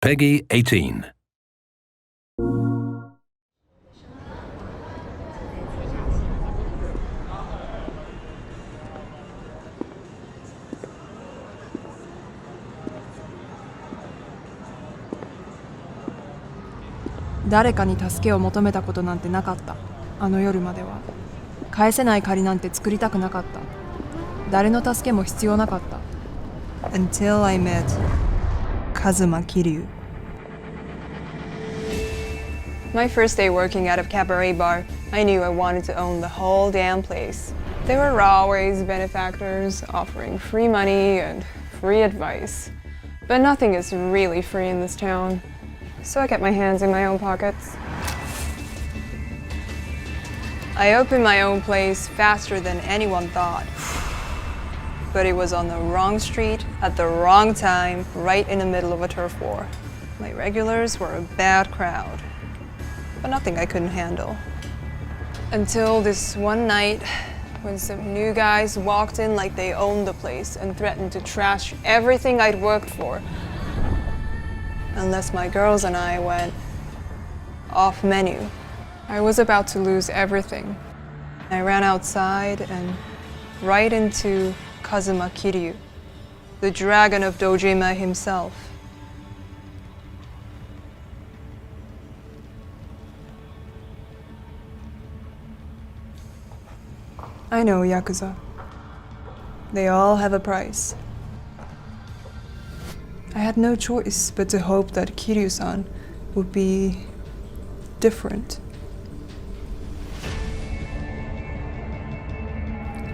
Peggy 18. 誰かに助けを求めたことなんてなかった。あの夜までは返せない借りなんて作りたくなかった。誰の助けも必要なかった。 Until I met Kazuma Kiryu. My first day working at a cabaret bar, I knew I wanted to own the whole damn place. There were always benefactors offering free money and free advice. But nothing is really free in this town. So I kept my hands in my own pockets. I opened my own place faster than anyone thought. But it was on the wrong street, at the wrong time, right in the middle of a turf war. My regulars were a bad crowd, but nothing I couldn't handle. Until this one night, when some new guys walked in like they owned the place and threatened to trash everything I'd worked for. Unless my girls and I went off menu. I was about to lose everything. I ran outside and right into Kazuma Kiryu, the dragon of Dojima himself. I know, Yakuza. They all have a price. I had no choice but to hope that Kiryu-san would be different.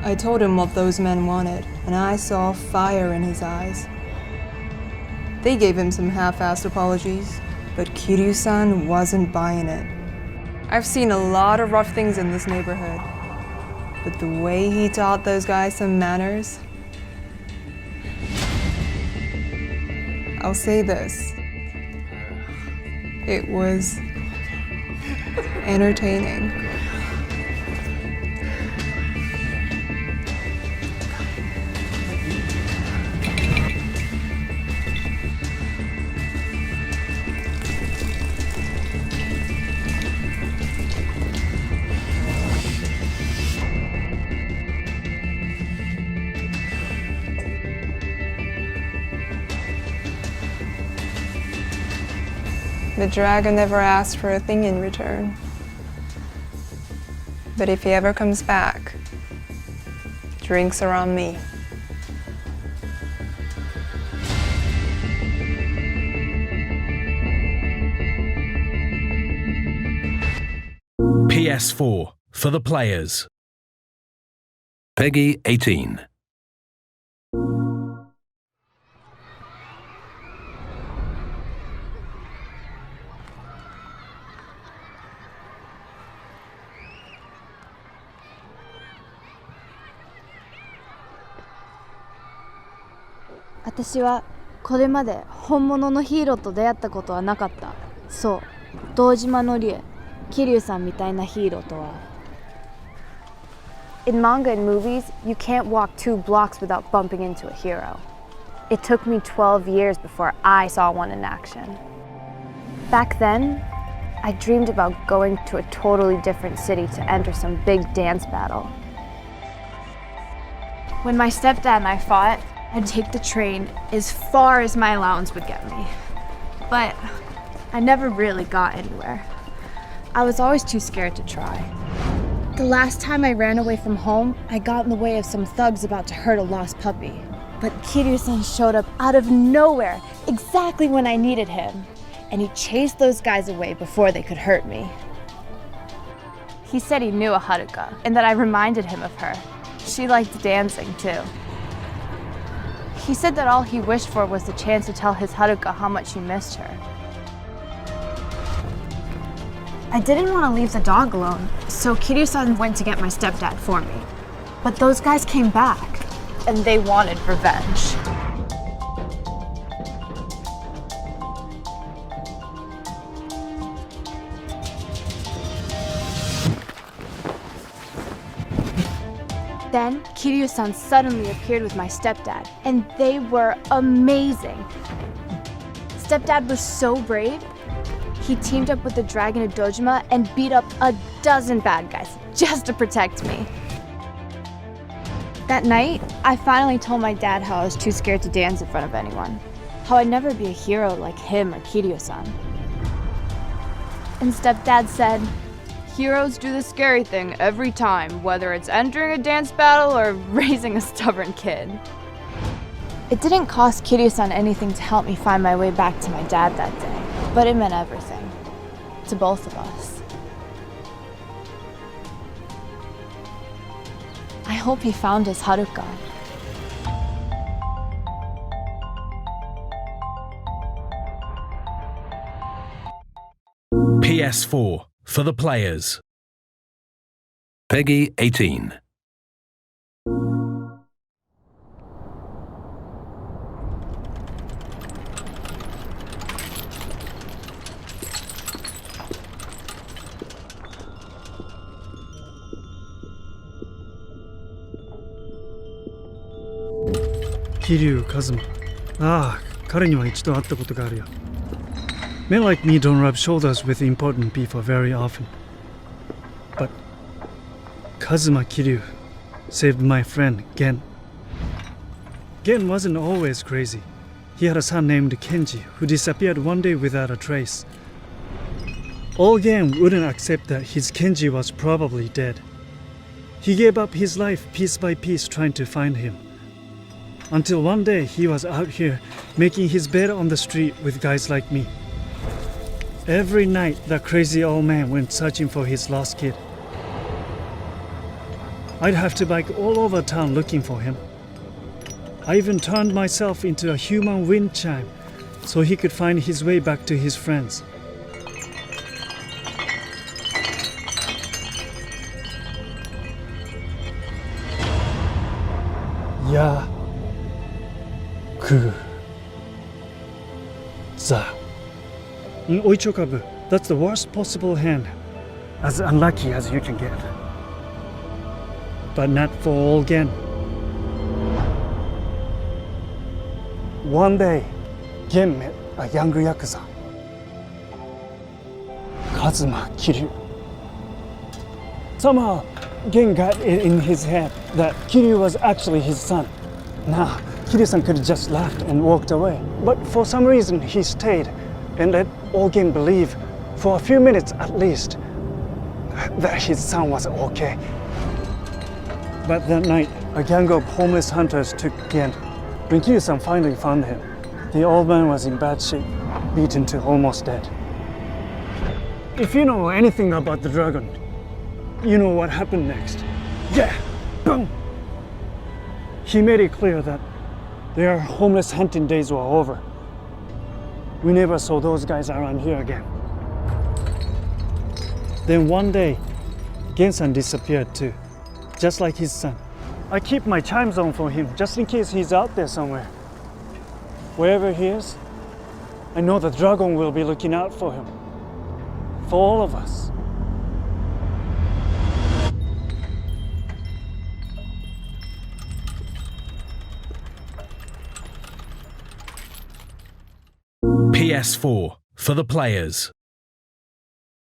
I told him what those men wanted, and I saw fire in his eyes. They gave him some half-assed apologies, but Kiryu-san wasn't buying it. I've seen a lot of rough things in this neighborhood, but the way he taught those guys some manners, I'll say this, it was entertaining. The dragon never asked for a thing in return. But if he ever comes back, drinks are on me. PS4 for the players. Peggy 18. 私はこれまで本物のヒーローと出会ったことはなかった。そう、堂島の竜、桐生さんみたいなヒーローとは。In manga and movies, you can't walk 2 blocks without bumping into a hero. It took me 12 years before I saw one in action. Back then, I dreamed about going to a totally different city to enter some big dance battle. When my stepdad and I fought, I'd take the train as far as my allowance would get me. But I never really got anywhere. I was always too scared to try. The last time I ran away from home, I got in the way of some thugs about to hurt a lost puppy. But Kiryu-san showed up out of nowhere, exactly when I needed him. And he chased those guys away before they could hurt me. He said he knew a Haruka, and that I reminded him of her. She liked dancing too. He said that all he wished for was the chance to tell his Haruka how much he missed her. I didn't want to leave the dog alone, so Kiryu-san went to get my stepdad for me. But those guys came back, and they wanted revenge. Then, Kiryu-san suddenly appeared with my stepdad, and they were amazing. Stepdad was so brave, he teamed up with the Dragon of Dojima and beat up a dozen bad guys just to protect me. That night, I finally told my dad how I was too scared to dance in front of anyone. How I'd never be a hero like him or Kiryu-san. And Stepdad said, "Heroes do the scary thing every time, whether it's entering a dance battle or raising a stubborn kid." It didn't cost Kiryu-san anything to help me find my way back to my dad that day, but it meant everything. To both of us. I hope he found his Haruka. PS4 for the players. Peggy 18. Kiryu Kazuma. ああ、彼には一度会ったことがあるよ。Men like me don't rub shoulders with important people very often. But Kazuma Kiryu saved my friend Gen. Gen wasn't always crazy. He had a son named Kenji who disappeared one day without a trace. All Gen wouldn't accept that his Kenji was probably dead. He gave up his life piece by piece trying to find him. Until one day he was out here making his bed on the street with guys like me. Every night that crazy old man went searching for his lost kid. I'd have to bike all over town looking for him. I even turned myself into a human wind chime so he could find his way back to his friends. Yakuza. In Oichokabu, that's the worst possible hand. As unlucky as you can get. But not for all Gen. One day, Gen met a younger Yakuza. Kazuma Kiryu. Somehow, Gen got it in his head that Kiryu was actually his son. Nah, Kiryu-san could have just laughed and walked away. But for some reason, he stayed and let all Gen believe, for a few minutes at least, that his son was okay. But that night, a gang of homeless hunters took Gen. When Kiryu-san finally found him, the old man was in bad shape, beaten to almost dead. If you know anything about the dragon, you know what happened next. Yeah, boom! He made it clear that their homeless hunting days were over. We never saw those guys around here again. Then one day, Gen-san disappeared too, just like his son. I keep my chimes on for him, just in case he's out there somewhere. Wherever he is, I know the dragon will be looking out for him. For all of us. PS4 for the players.